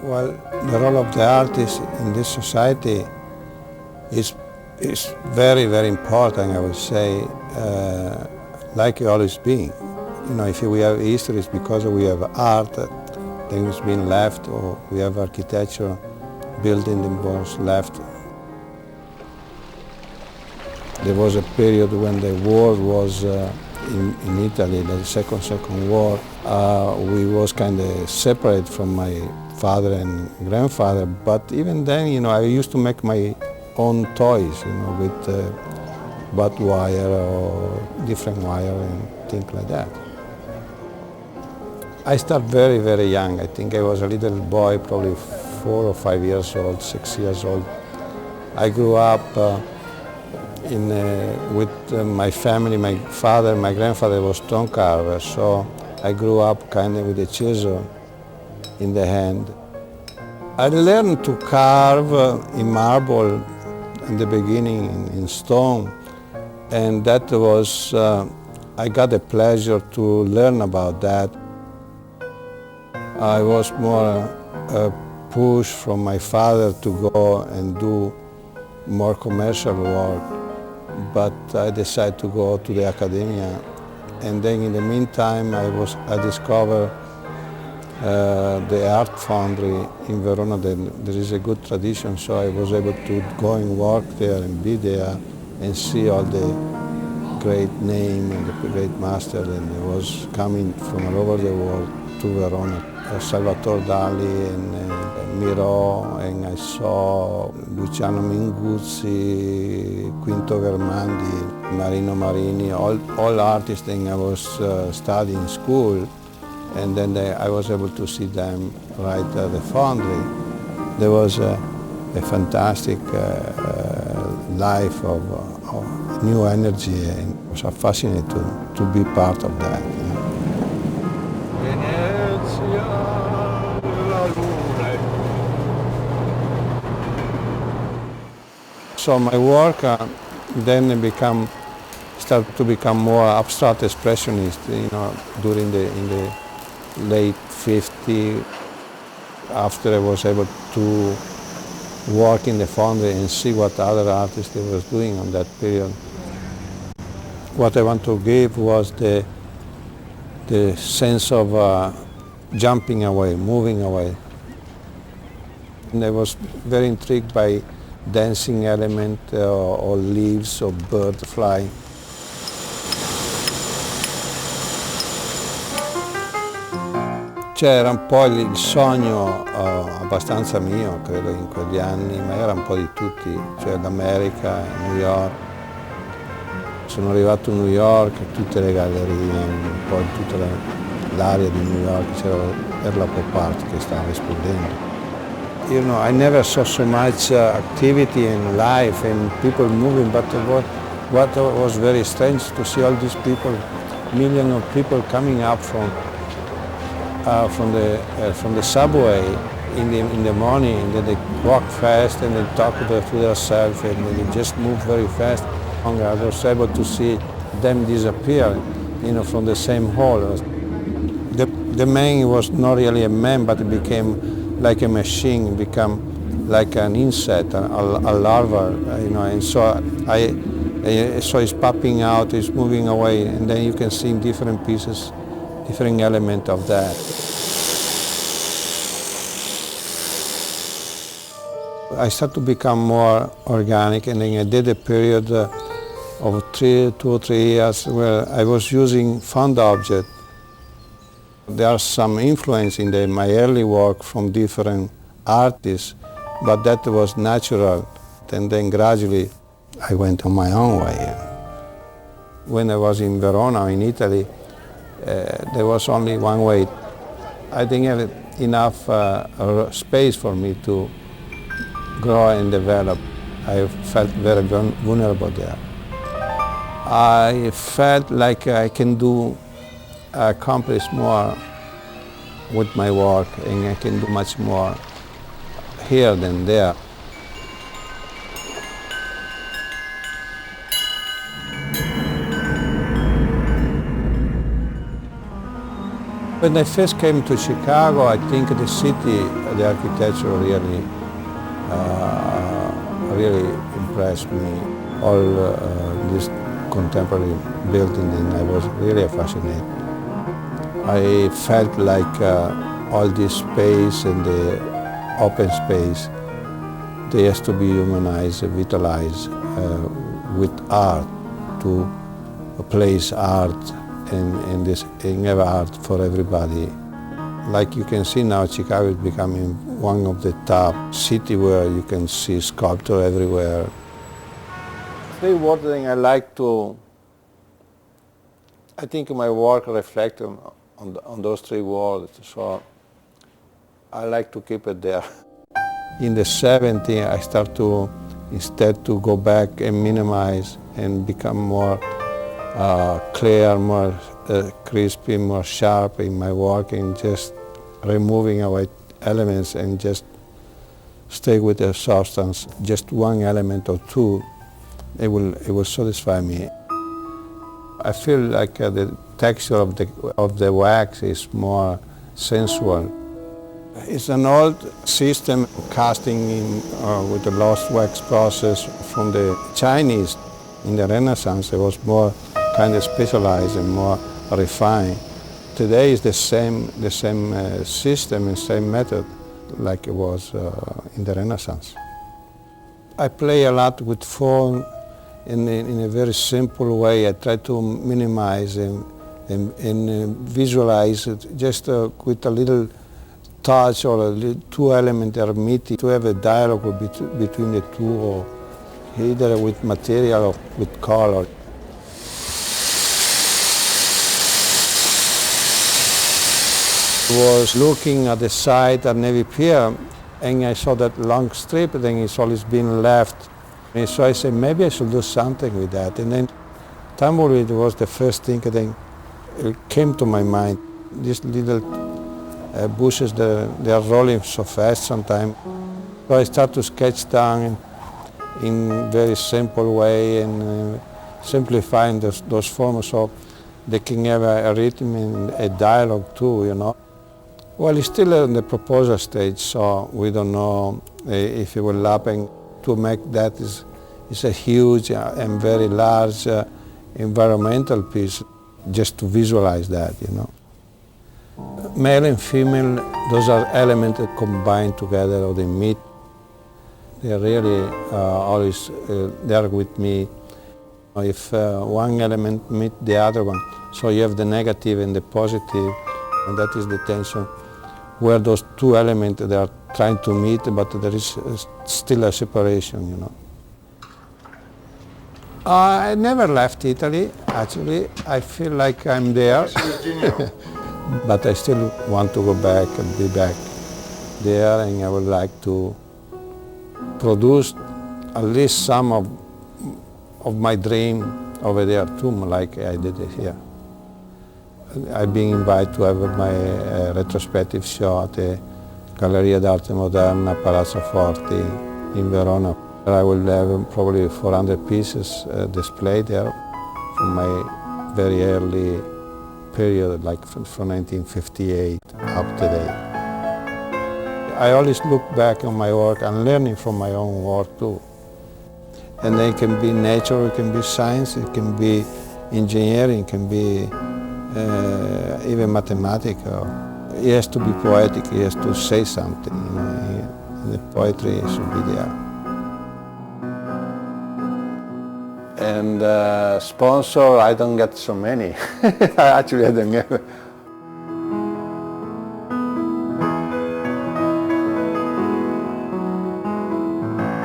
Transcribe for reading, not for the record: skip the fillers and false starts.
Well, the role of the artist in this society is very, very important, I would say, like it always been. You know, if we have history, it's because we have art, things being left, or we have architecture, building that was left. There was a period when the war was in Italy, the second war. We was kind of separate from my father and grandfather, but even then, you know, I used to make my own toys, you know, with butt wire or different wire and things like that. I started very, very young. I think I was a little boy, probably 4 or 5 years old, 6 years old. I grew up with my family. My father, my grandfather was stone carver, so I grew up kind of with a chisel in the hand. I learned to carve in marble in the beginning, in stone, and that was, I got the pleasure to learn about that. I was more a push from my father to go and do more commercial work, but I decided to go to the academia. And then in the meantime, I discovered the art foundry in Verona. There is a good tradition, so I was able to go and work there and be there and see all the great name and the great master that was coming from all over the world to Verona. Salvatore Dali and Miro, and I saw Luciano Minguzzi, Quinto Vermandi, Marino Marini, all artists that I was studying school, and then I was able to see them right at the foundry. There was a fantastic life of new energy, and it was fascinating to be part of that. You know. So my work then started to become more abstract expressionist. You know, in the late '50s, after I was able to work in the foundry and see what other artists they were doing on that period. What I want to give was the sense of jumping away, moving away. And I was very intrigued by dancing element or leaves or bird flying. C'era un po' il sogno abbastanza mio, credo, in quegli anni, ma era un po' di tutti, cioè l'America, New York. Sono arrivato a New York, tutte le gallerie, un po' in tutta l'area di New York, era la pop art che stava esplodendo. You know, I never saw so much activity in life and people moving, but what was very strange to see all these people, millions of people coming up from the subway in the morning, and then they walk fast and they talk to themselves and they just move very fast. I was able to see them disappear, you know, from the same hall. The man was not really a man, but it became like a machine, become like an insect, a larva, you know, and so it's popping out, it's moving away, and then you can see in different pieces, different element of that. I started to become more organic, and then I did a period of 2 or 3 years where I was using found objects. There are some influence in my early work from different artists, but that was natural. And then gradually I went on my own way. When I was in Verona, in Italy, there was only one way. I didn't have enough space for me to grow and develop. I felt very vulnerable there. I felt like I can accomplish more with my work, and I can do much more here than there. When I first came to Chicago, I think the city, the architecture really impressed me. All this contemporary building, and I was really fascinated. I felt like all this space and the open space, they has to be humanized, vitalized with art, to place art and have art for everybody. Like you can see now, Chicago is becoming one of the top cities where you can see sculpture everywhere. Three words that I like to, I think my work reflects on those three words, so I like to keep it there. In the 70s, I start to, instead to go back and minimize and become more clear, more crispy, more sharp in my work, and just removing our elements and just stay with the substance. Just one element or two, it will satisfy me. I feel like the texture of the wax is more sensual. It's an old system, casting in, with the lost wax process from the Chinese. In the Renaissance, it was more kind of specialized and more refined. Today is the same system and same method like it was in the Renaissance. I play a lot with form in a very simple way. I try to minimize and visualize it just with a little touch or a little two elements that are meeting, to have a dialogue between the two, or either with material or with color. I was looking at the site at Navy Pier, and I saw that long strip, and then it's always been left. And so I said, maybe I should do something with that. And then tumbleweed was the first thing that came to my mind. These little bushes, they are rolling so fast sometimes. So I start to sketch down in very simple way and simplifying those forms so they can have a rhythm and a dialogue too, you know. Well, it's still in the proposal stage, so we don't know if it will happen. To make that is a huge and very large environmental piece, just to visualize that, you know. Male and female, those are elements that combine together or they meet. They're really always there with me. If one element meets the other one, so you have the negative and the positive, and that is the tension, where those two elements, they are trying to meet, but there is still a separation, you know. I never left Italy, actually. I feel like I'm there. But I still want to go back and be back there, and I would like to produce at least some of my dream over there too, like I did it here. I've been invited to have my retrospective show at the Galleria d'Arte Moderna, Palazzo Forti in Verona. I will have probably 400 pieces displayed there from my very early period, like from 1958 up to date. I always look back on my work and learning from my own work too. And it can be nature, it can be science, it can be engineering, it can be even mathematics. It has to be poetic, it has to say something, you know, the poetry should be there. And sponsor, I don't get so many. Actually, I don't have